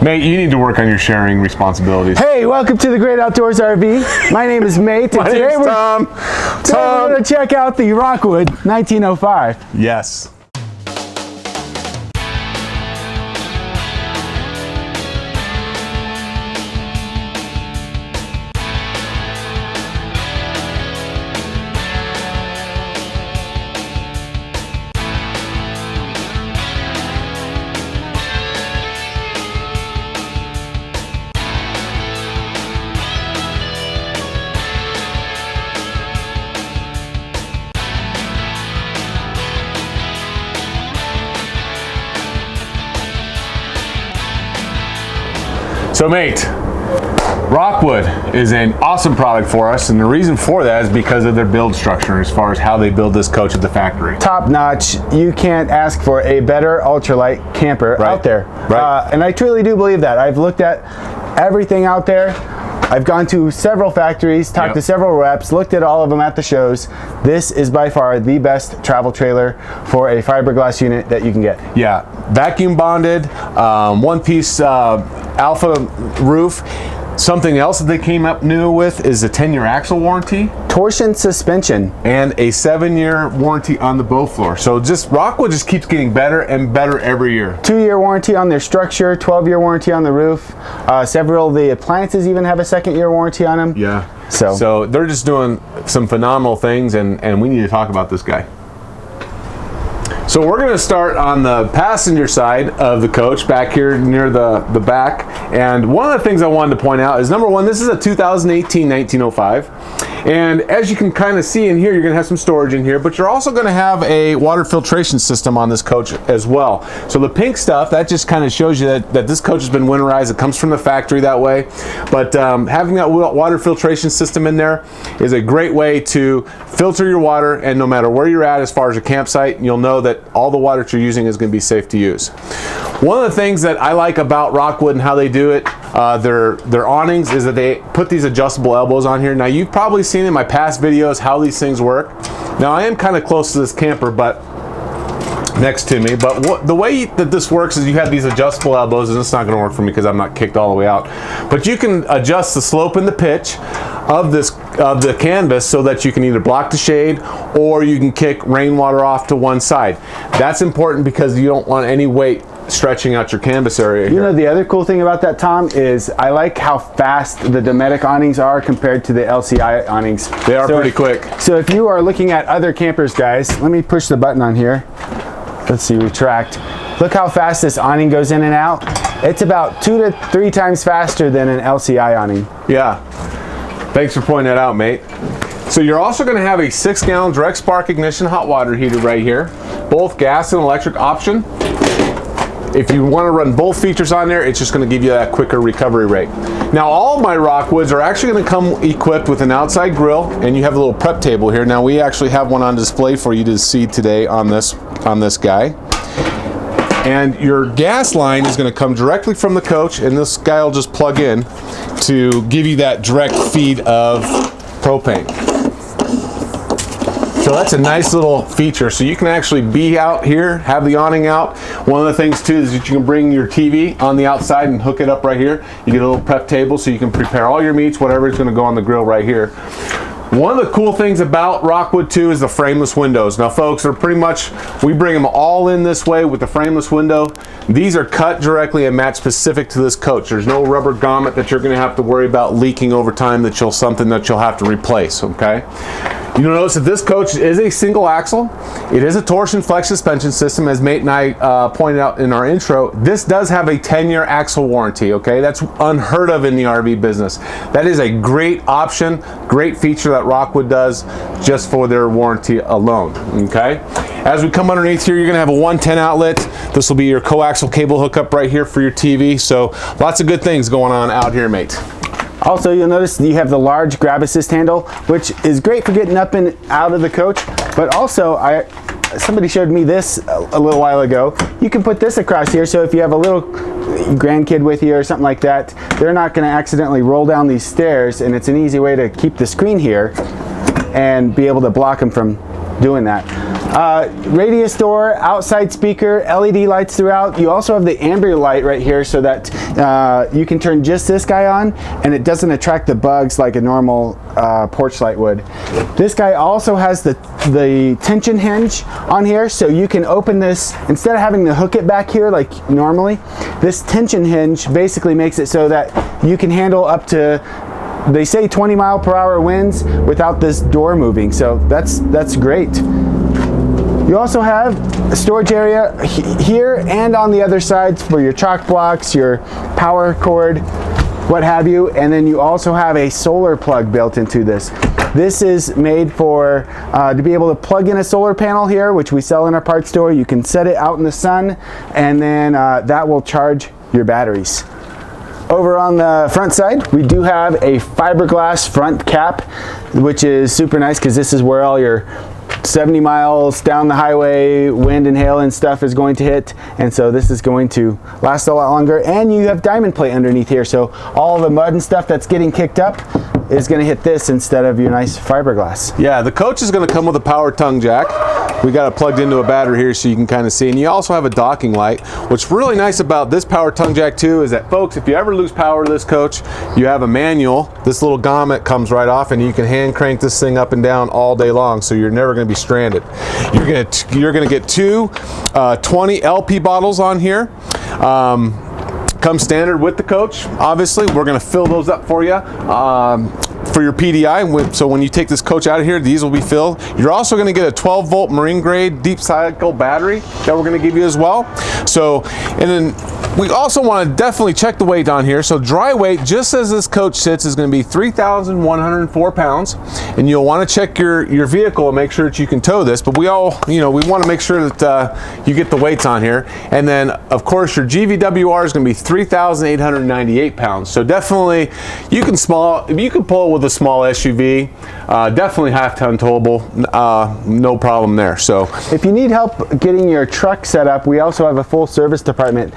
Mate, you need to work on your sharing responsibilities. Hey, welcome to the Great Outdoors RV. My name is Mate, and today we're going to check out the Rockwood 1905. Yes. So mate, Rockwood is an awesome product for us, and the reason for that is because of their build structure as far as how they build this coach at the factory. Top notch. You can't ask for a better ultralight camper out there. Right. And I truly do believe that. I've looked at everything out there. I've gone to several factories, talked to several reps, looked at all of them at the shows. This is by far the best travel trailer for a fiberglass unit that you can get. Yeah, vacuum bonded, one-piece alpha roof. Something else that they came up new with is a 10-year axle warranty. Torsion suspension. And a 7-year warranty on the bow floor. So Rockwood just keeps getting better and better every year. 2-year warranty on their structure, 12-year warranty on the roof. Several of the appliances even have a 2nd-year warranty on them. Yeah. So they're just doing some phenomenal things, and we need to talk about this guy. So we're going to start on the passenger side of the coach, back here near the back. And one of the things I wanted to point out is, number one, this is a 2018 1905. And as you can kind of see in here, you're going to have some storage in here, but you're also going to have a water filtration system on this coach as well. So the pink stuff, that just kind of shows you that this coach has been winterized. It comes from the factory that way. But having that water filtration system in there is a great way to filter your water, and no matter where you're at as far as your campsite, you'll know that all the water that you're using is going to be safe to use. One of the things that I like about Rockwood and how they do it, their awnings, is that they put these adjustable elbows on here. Now, you've probably seen in my past videos how these things work. Now, I am kind of close to this camper, but next to me, but the way that this works is you have these adjustable elbows, and it's not going to work for me because I'm not kicked all the way out, but you can adjust the slope and the pitch of the canvas so that you can either block the shade or you can kick rainwater off to one side. That's important because you don't want any weight stretching out your canvas area here. You know, the other cool thing about that, Tom, is I like how fast the Dometic awnings are compared to the LCI awnings. They are pretty quick. So if you are looking at other campers, guys, let me push the button on here. Let's see, retract. Look how fast this awning goes in and out. It's about 2 to 3 times faster than an LCI awning. Yeah. Thanks for pointing that out, mate. So you're also going to have a 6-gallon direct spark ignition hot water heater right here. Both gas and electric option. If you want to run both features on there, it's just going to give you that quicker recovery rate. Now, all of my Rockwoods are actually going to come equipped with an outside grill, and you have a little prep table here. Now, we actually have one on display for you to see today on this guy. And your gas line is going to come directly from the coach, and this guy will just plug in to give you that direct feed of propane. So that's a nice little feature. So you can actually be out here, have the awning out. One of the things too is that you can bring your TV on the outside and hook it up right here. You get a little prep table so you can prepare all your meats, whatever is going to go on the grill right here. One of the cool things about Rockwood too is the frameless windows. Now folks, they're pretty much, we bring them all in this way with the frameless window. These are cut directly and matched specific to this coach. There's no rubber grommet that you're going to have to worry about leaking over time, that something that you'll have to replace, okay? You'll notice that this coach is a single axle. It is a torsion flex suspension system, as Mate and I pointed out in our intro. This does have a 10-year axle warranty, okay? That's unheard of in the RV business. That is a great option, great feature that Rockwood does just for their warranty alone, okay? As we come underneath here, you're gonna have a 110 outlet. This will be your coaxial cable hookup right here for your TV. So lots of good things going on out here, Mate. Also, you'll notice you have the large grab assist handle, which is great for getting up and out of the coach, but also somebody showed me this a little while ago. You can put this across here, so if you have a little grandkid with you or something like that, they're not going to accidentally roll down these stairs, and it's an easy way to keep the screen here and be able to block them from doing that. Radius door, outside speaker, LED lights throughout. You also have the ambient light right here so that you can turn just this guy on and it doesn't attract the bugs like a normal porch light would. This guy also has the tension hinge on here, so you can open this instead of having to hook it back here like normally. This tension hinge basically makes it so that you can handle up to, they say 20-mile-per-hour winds without this door moving, so that's great. You also have a storage area here and on the other sides for your chalk blocks, your power cord, what have you, and then you also have a solar plug built into this. This is made for to be able to plug in a solar panel here, which we sell in our parts store. You can set it out in the sun, and then that will charge your batteries. Over on the front side, we do have a fiberglass front cap, which is super nice because this is where all your 70 miles down the highway wind and hail and stuff is going to hit, and so this is going to last a lot longer. And you have diamond plate underneath here, so all the mud and stuff that's getting kicked up is going to hit this instead of your nice fiberglass. Yeah, the coach is going to come with a power tongue jack. We got it plugged into a battery here so you can kind of see, and you also have a docking light. What's really nice about this power tongue jack too is that, folks, if you ever lose power to this coach, you have a manual. This little grommet comes right off, and you can hand crank this thing up and down all day long, so you're never going to be stranded. You're going to get two 20 LP bottles on here. Come standard with the coach. Obviously, we're going to fill those up for you for your PDI. So when you take this coach out of here, these will be filled. You're also going to get a 12-volt marine grade deep cycle battery that we're going to give you as well. So, and then we also want to definitely check the weight on here. So dry weight, just as this coach sits, is going to be 3,104 pounds. And you'll want to check your vehicle and make sure that you can tow this. But we all, we want to make sure that you get the weights on here. And then, of course, your GVWR is going to be 3,898 pounds. So definitely, you can pull it with a small SUV. Definitely half-ton towable, no problem there. So if you need help getting your truck set up, we also have a full service department.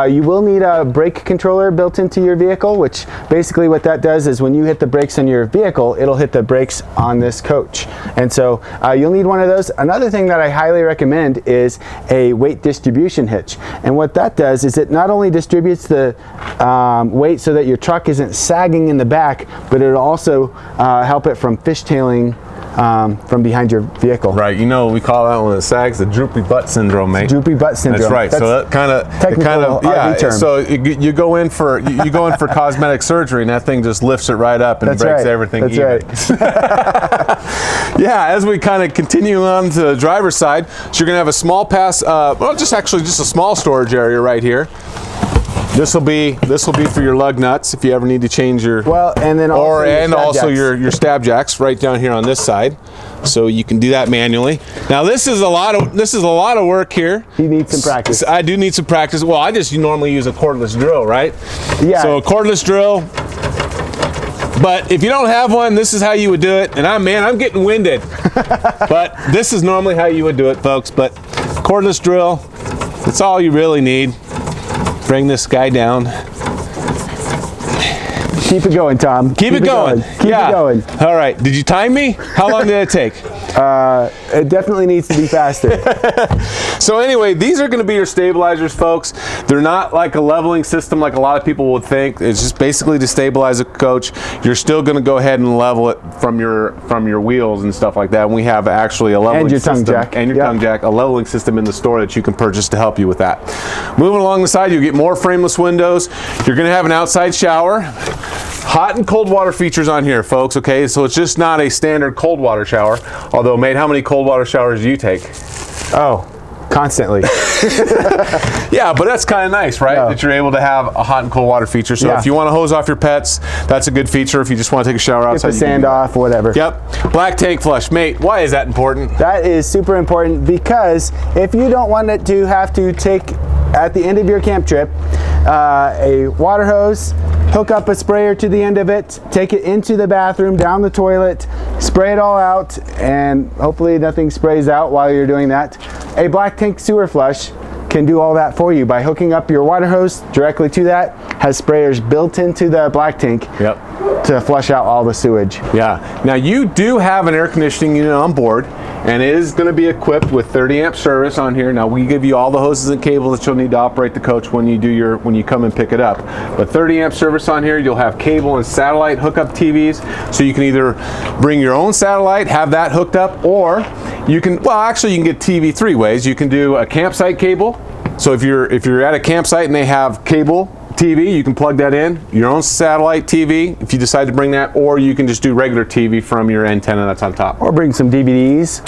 You will need a brake controller built into your vehicle, which basically what that does is when you hit the brakes on your vehicle, it'll hit the brakes on this coach. And so you'll need one of those. Another thing that I highly recommend is a weight distribution hitch. And what that does is it not only distributes the weight so that your truck isn't sagging in the back, but it'll also help it from fishtailing from behind your vehicle. Right, we call that when it sags the droopy butt syndrome, mate. Droopy butt syndrome. That's right. So that kind of yeah. term. So you go in for cosmetic surgery, and that thing just lifts it right up and breaks everything. That's even. Right. Yeah. As we kind of continue on to the driver's side, so you're gonna have a small pass. Just a small storage area right here. This will be for your lug nuts if you ever need to change your also your stab jacks right down here on this side, so you can do that manually. Now this is a lot of work here. You need some practice. I do need some practice. Well, you normally use a cordless drill, right? Yeah. So a cordless drill. But if you don't have one, this is how you would do it. And I'm getting winded. But this is normally how you would do it, folks. But cordless drill, that's all you really need. Bring this guy down. Keep it going, Tom. Keep it going. Keep it going. All right. Did you time me? How long did it take? It definitely needs to be faster. So anyway, these are going to be your stabilizers, folks. They're not like a leveling system like a lot of people would think. It's just basically to stabilize a coach. You're still going to go ahead and level it from your wheels and stuff like that. And we have actually a leveling system. And your tongue jack, a leveling system in the store that you can purchase to help you with that. Moving along the side, you get more frameless windows. You're going to have an outside shower. Hot and cold water features on here, folks, okay? So it's just not a standard cold water shower. Although, mate, how many cold water showers do you take? Oh, constantly. Yeah, but that's kind of nice, right? Yeah. That you're able to have a hot and cold water feature. So if you want to hose off your pets, that's a good feature. If you just want to take a shower outside. Get the sand off, whatever. Yep. Black tank flush. Mate, why is that important? That is super important because if you don't want it to have to take, at the end of your camp trip, a water hose, hook up a sprayer to the end of it, take it into the bathroom, down the toilet, spray it all out, and hopefully nothing sprays out while you're doing that. A black tank sewer flush can do all that for you by hooking up your water hose directly to that. Has sprayers built into the black tank to flush out all the sewage. Yeah. Now you do have an air conditioning unit on board, and it is going to be equipped with 30 amp service on here. Now we give you all the hoses and cables that you'll need to operate the coach when you come and pick it up. But 30 amp service on here. You'll have cable and satellite hookup TVs, so you can either bring your own satellite, have that hooked up, or you can, well, actually you can get TV 3 ways. You can do a campsite cable. So if you're at a campsite and they have cable TV, you can plug that in, your own satellite TV if you decide to bring that, or you can just do regular TV from your antenna that's on top. Or bring some DVDs.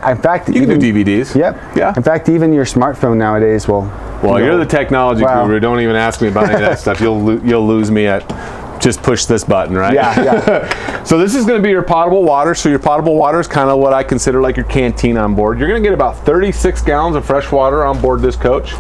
In fact, you can do DVDs. Yep. Yeah. In fact, even your smartphone nowadays will. Well, you're the technology guru. Don't even ask me about any of that stuff. You'll lose me at just push this button, right? Yeah. So this is going to be your potable water. So your potable water is kind of what I consider like your canteen on board. You're going to get about 36 gallons of fresh water on board this coach.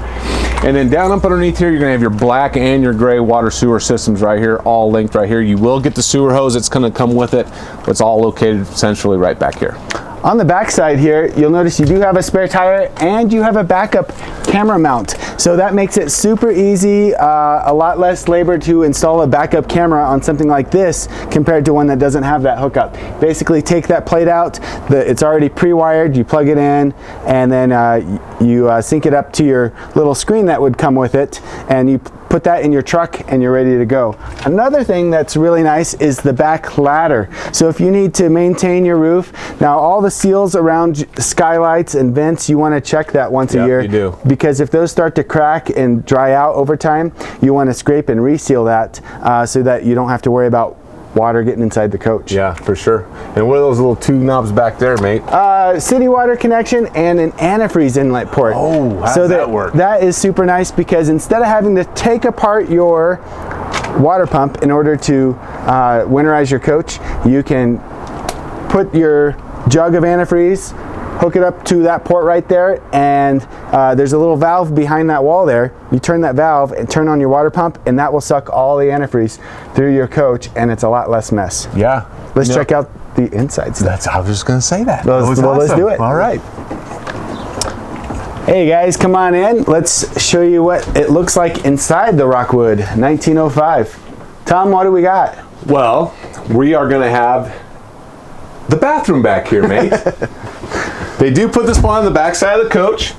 And then down up underneath here, you're going to have your black and your gray water sewer systems right here, all linked right here. You will get the sewer hose that's going to come with it. It's all located centrally right back here. On the back side here, you'll notice you do have a spare tire and you have a backup camera mount. So that makes it super easy, a lot less labor to install a backup camera on something like this compared to one that doesn't have that hookup. Basically take that plate out, it's already pre-wired, you plug it in, and then you sync it up to your little screen that would come with it, and you put that in your truck and you're ready to go. Another thing that's really nice is the back ladder. So if you need to maintain your roof, now all the seals around skylights and vents, you want to check that once a year. You do. Because if those start to crack and dry out over time, you want to scrape and reseal that so that you don't have to worry about water getting inside the coach. Yeah, for sure. And what are those little two knobs back there, mate? City water connection and an antifreeze inlet port. Oh, how does that work? That is super nice because instead of having to take apart your water pump in order to winterize your coach, you can put your jug of antifreeze, hook it up to that port right there, and there's a little valve behind that wall there. You turn that valve and turn on your water pump, and that will suck all the antifreeze through your coach, and it's a lot less mess. Yeah. Let's check out the inside stuff. I was just going to say that. Let's do it. All right. Hey guys, come on in. Let's show you what it looks like inside the Rockwood 1905. Tom, what do we got? Well, we are going to have the bathroom back here, mate. They do put this one on the back side of the coach.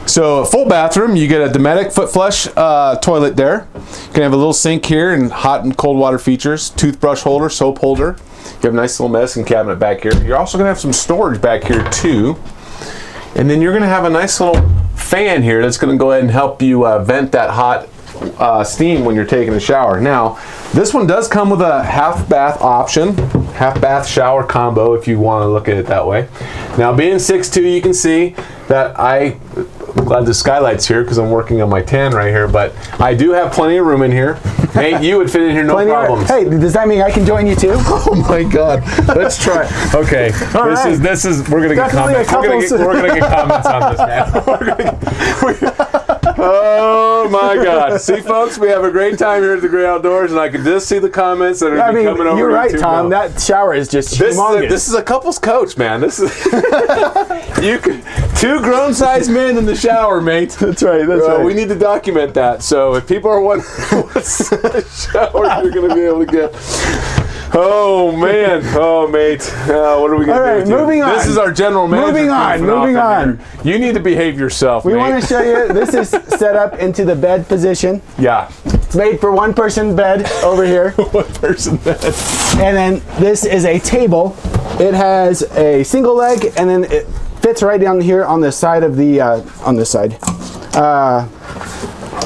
So a full bathroom, you get a Dometic foot flush toilet there. You can have a little sink here and hot and cold water features, toothbrush holder, soap holder. You have a nice little medicine cabinet back here. You're also going to have some storage back here too. And then you're going to have a nice little fan here that's going to go ahead and help you vent that hot steam when you're taking a shower. Now, this one does come with a half bath option, half bath shower combo if you want to look at it that way. Now, being 6'2", you can see that I'm glad the skylight's here because I'm working on my tan right here, but I do have plenty of room in here. Nate, you would fit in here no problems. Hey, does that mean I can join you too? Oh my God! Let's try. Okay, this is. We're gonna get comments. We're gonna get comments on this, man. Oh my God! See, folks, we have a great time here at the Great Outdoors, and I can just see the comments that are coming over. You're right, Tom. Now. That shower is just humongous. This is a couple's coach, man. This is two grown-sized men in the shower, mate. That's right. That's right. We need to document that. So if people are wondering what shower you're going to be able to get. Oh man, oh mate, what are we going to do? All right, moving on. This is our general manager. Moving on. You need to behave yourself, We mate. want to show you, this is set up into the bed position. Yeah. It's made for one person bed over here. One person bed. And then this is a table. It has a single leg, and then it fits right down here on the side of the, on this side.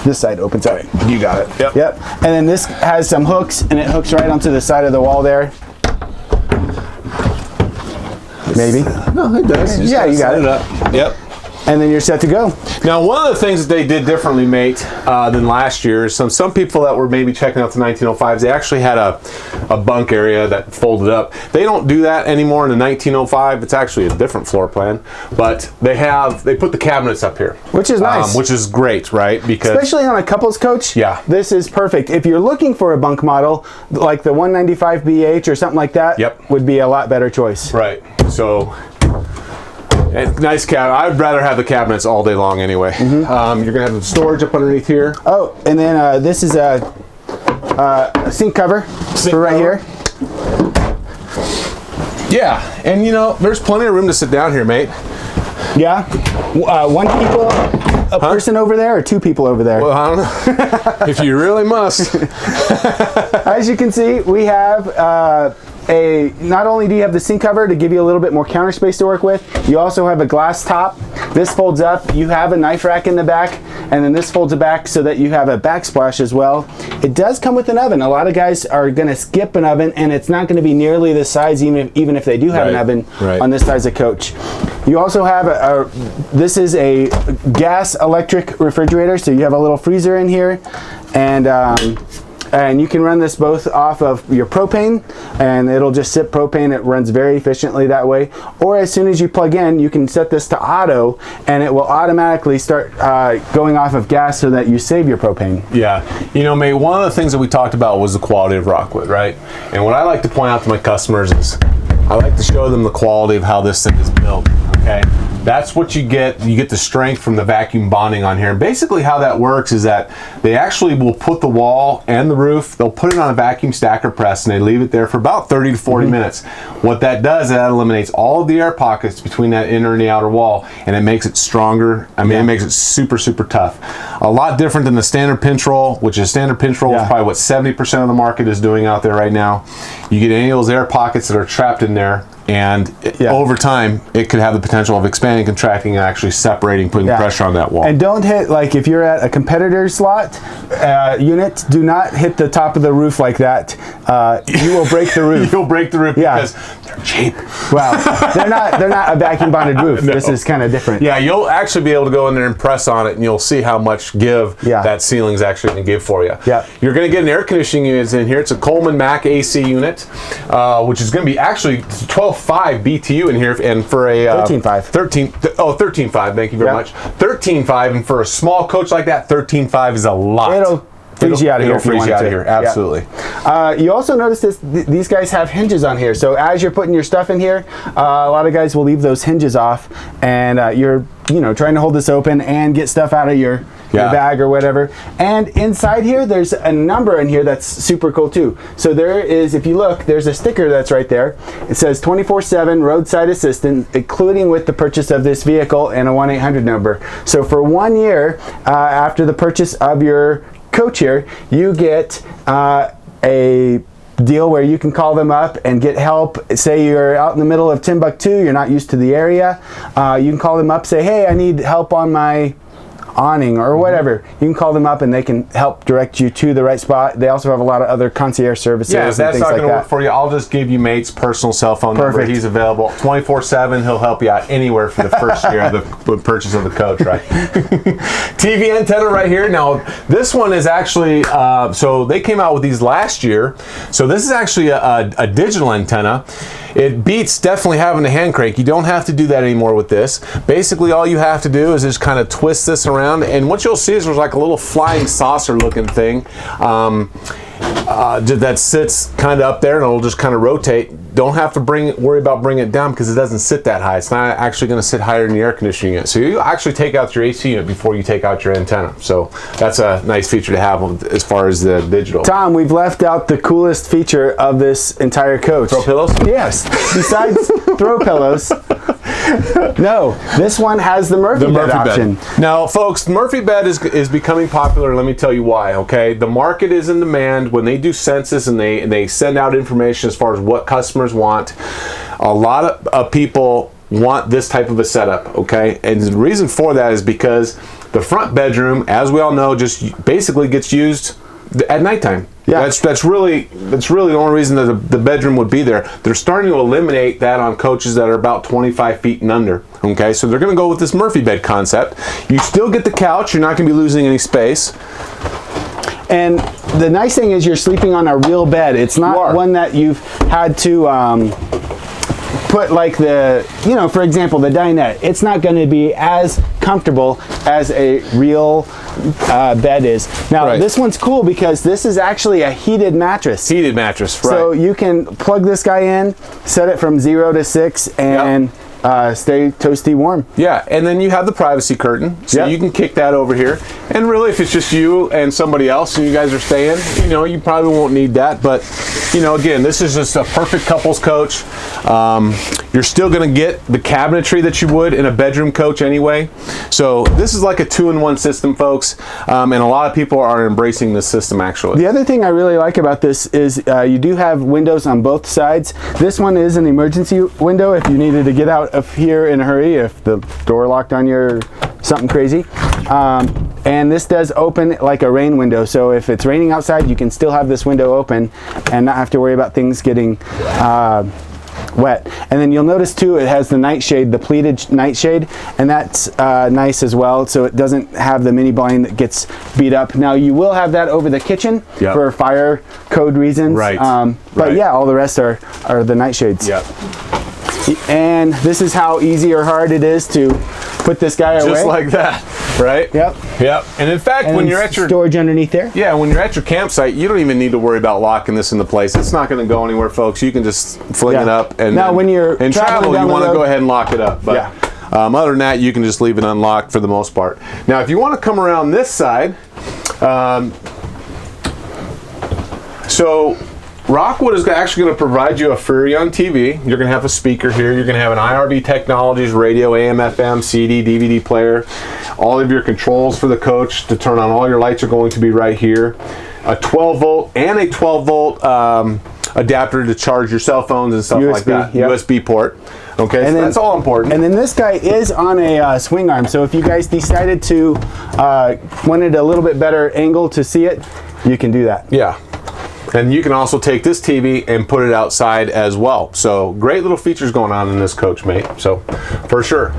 This side opens up. You got it. Yep. And then this has some hooks, and it hooks right onto the side of the wall there. Maybe. No, it does. Yeah, you got it. Up. Yep. And then you're set to go. Now, one of the things that they did differently, mate, than last year is some people that were maybe checking out the 1905s, they actually had a bunk area that folded up. They don't do that anymore in the 1905. It's actually a different floor plan, but they put the cabinets up here, Which is nice. which is great, right? Because especially on a couples coach. Yeah. This is perfect. If you're looking for a bunk model like the 195BH or something like that, Yep. would be a lot better choice. right. So. And nice cabinet. I'd rather have the cabinets all day long anyway. Mm-hmm. You're gonna have the storage up underneath here. Oh, and then this is a sink cover for right here. Yeah, and you know, there's plenty of room to sit down here, mate. Yeah. One person over there, or two people over there? Well, I don't know. If you really must. As you can see, we have not only do you have the sink cover to give you a little bit more counter space to work with, you also have a glass top. This folds up. You have a knife rack in the back, and then this folds it back so that you have a backsplash as well. It does come with an oven. A lot of guys are going to skip an oven, and it's not going to be nearly the size, even if they do have an oven on this size of coach. You also have this is a gas electric refrigerator, so you have a little freezer in here, and you can run this both off of your propane, and it'll just sip propane. It runs very efficiently that way. Or as soon as you plug in, you can set this to auto, and it will automatically start going off of gas so that you save your propane. Yeah. You know, mate, one of the things that we talked about was the quality of Rockwood, right? And what I like to point out to my customers is I like to show them the quality of how this thing is built, okay? That's what you get. You get the strength from the vacuum bonding on here. And basically how that works is that they actually will put the wall and the roof, they'll put it on a vacuum stacker press, and they leave it there for about 30 to 40 minutes. What that does, that eliminates all of the air pockets between that inner and the outer wall, and it makes it stronger. I mean, it makes it super, super tough. A lot different than the standard pinch roll, which is standard pinch roll is probably what 70% of the market is doing out there right now. You get any of those air pockets that are trapped in there, and over time it could have the potential of expanding, contracting, and actually separating, putting pressure on that wall. And don't hit, like if you're at a competitor's slot unit, do not hit the top of the roof like that. You will break the roof. You'll break the roof because they're cheap. Well, they're not a vacuum bonded roof. No. This is kind of different. Yeah, you'll actually be able to go in there and press on it, and you'll see how much give that ceiling's actually going to give for you. Yeah. You're going to get an air conditioning unit in here. It's a Coleman Mac AC unit, which is going to be actually 12.5 BTU in here, and for a 13.5. 13.5. Thank you very much. 13.5, and for a small coach like that, 13.5 is a lot. It'll freeze you out of here. It'll freeze you out of here. Absolutely. You also notice these guys have hinges on here. So as you're putting your stuff in here, a lot of guys will leave those hinges off, and you're trying to hold this open and get stuff out of your bag or whatever. And inside here, there's a number in here that's super cool too. So there is, if you look, there's a sticker that's right there. It says 24/7 roadside assistance, including with the purchase of this vehicle, and a 1-800 number. So for 1 year after the purchase of your coach here, you get a deal where you can call them up and get help. Say you're out in the middle of Timbuktu, you're not used to the area, you can call them up, say, hey, I need help on my awning or whatever. You can call them up and they can help direct you to the right spot. They also have a lot of other concierge services. Yeah, if that's and things not like going to that. work for you, I'll just give you Mate's personal cell phone number. He's available 24/7. He'll help you out anywhere for the first year of the purchase of the coach, right? TV antenna right here. Now, this one is actually, so they came out with these last year. So this is actually a digital antenna. It beats definitely having a hand crank. You don't have to do that anymore with this. Basically, all you have to do is just kind of twist this around, and what you'll see is there's like a little flying saucer looking thing that sits kind of up there, and it'll just kind of rotate. Don't have to worry about bringing it down because it doesn't sit that high. It's not actually going to sit higher than the air conditioning unit. So you actually take out your AC unit before you take out your antenna. So that's a nice feature to have as far as the digital. Tom, we've left out the coolest feature of this entire coach. Throw pillows? Yes. Besides throw pillows. No, this one has the Murphy bed option. Now, folks, Murphy bed is becoming popular. Let me tell you why, okay? The market is in demand. When they do census and they send out information as far as what customers want, a lot of people want this type of a setup, okay? And the reason for that is because the front bedroom, as we all know, just basically gets used at nighttime. Yeah, that's really the only reason that the bedroom would be there. They're starting to eliminate that on coaches that are about 25 feet and under. Okay, so they're going to go with this Murphy bed concept. You still get the couch. You're not going to be losing any space. And the nice thing is you're sleeping on a real bed. It's not one that you've had to put like for example, the dinette. It's not going to be as comfortable as a real bed is. Now, this one's cool because this is actually a heated mattress. Heated mattress, right. So you can plug this guy in, set it from 0 to 6, and stay toasty warm. Yeah, and then you have the privacy curtain, so Yep. you can kick that over here. And really, if it's just you and somebody else and you guys are staying, you know, you probably won't need that. But, you know, again, this is just a perfect couples coach. You're still going to get the cabinetry that you would in a bedroom coach anyway. So this is like a 2-in-1 system, folks. And a lot of people are embracing this system, actually. The other thing I really like about this is you do have windows on both sides. This one is an emergency window if you needed to get out of here in a hurry, if the door locked on you or something crazy. And this does open like a rain window, so if it's raining outside, you can still have this window open and not have to worry about things getting wet. And then you'll notice too, it has the nightshade, the pleated nightshade, and that's nice as well, so it doesn't have the mini blind that gets beat up. Now you will have that over the kitchen for fire code reasons, Right. But yeah, all the rest are the nightshades. Yep. And this is how easy or hard it is to put this guy away. Just like that, right? Yep. Yep. And in fact, And when you're at your storage underneath there. Yeah, when you're at your campsite, you don't even need to worry about locking this into place. It's not going to go anywhere, folks. You can just fling it up. And now, when you're in traveling travel, down you the want to road- go ahead and lock it up. But other than that, you can just leave it unlocked for the most part. Now, if you want to come around this side, so Rockwood is actually going to provide you a Furrion TV. You're going to have a speaker here. You're going to have an IRB Technologies radio, AM, FM, CD, DVD player. All of your controls for the coach to turn on all your lights are going to be right here. A 12 volt and a 12 volt adapter to charge your cell phones and stuff like that. Yep. USB port. Okay, And so then- that's all important. And then this guy is on a swing arm, so if you guys decided to wanted a little bit better angle to see it, you can do that. Yeah. And you can also take this TV and put it outside as well. So great little features going on in this coach, mate. So for sure.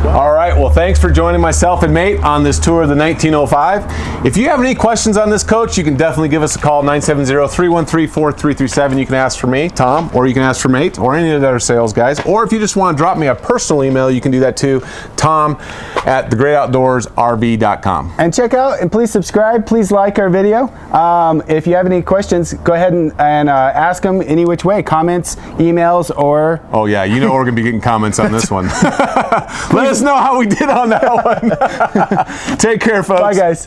All right. Well, thanks for joining myself and mate on this tour of the 1905. If you have any questions on this coach, you can definitely give us a call, 970-313-4337. You can ask for me, Tom, or you can ask for mate or any of the other sales guys. Or if you just want to drop me a personal email, you can do that too, tom@thegreatoutdoorsrv.com. And check out and please subscribe. Please like our video. If you have any questions, go ahead and ask them any which way. Comments, emails, or... Oh yeah, you know we're going to be getting comments on this one. Let us know how we did on that one. Take care, folks. Bye, guys.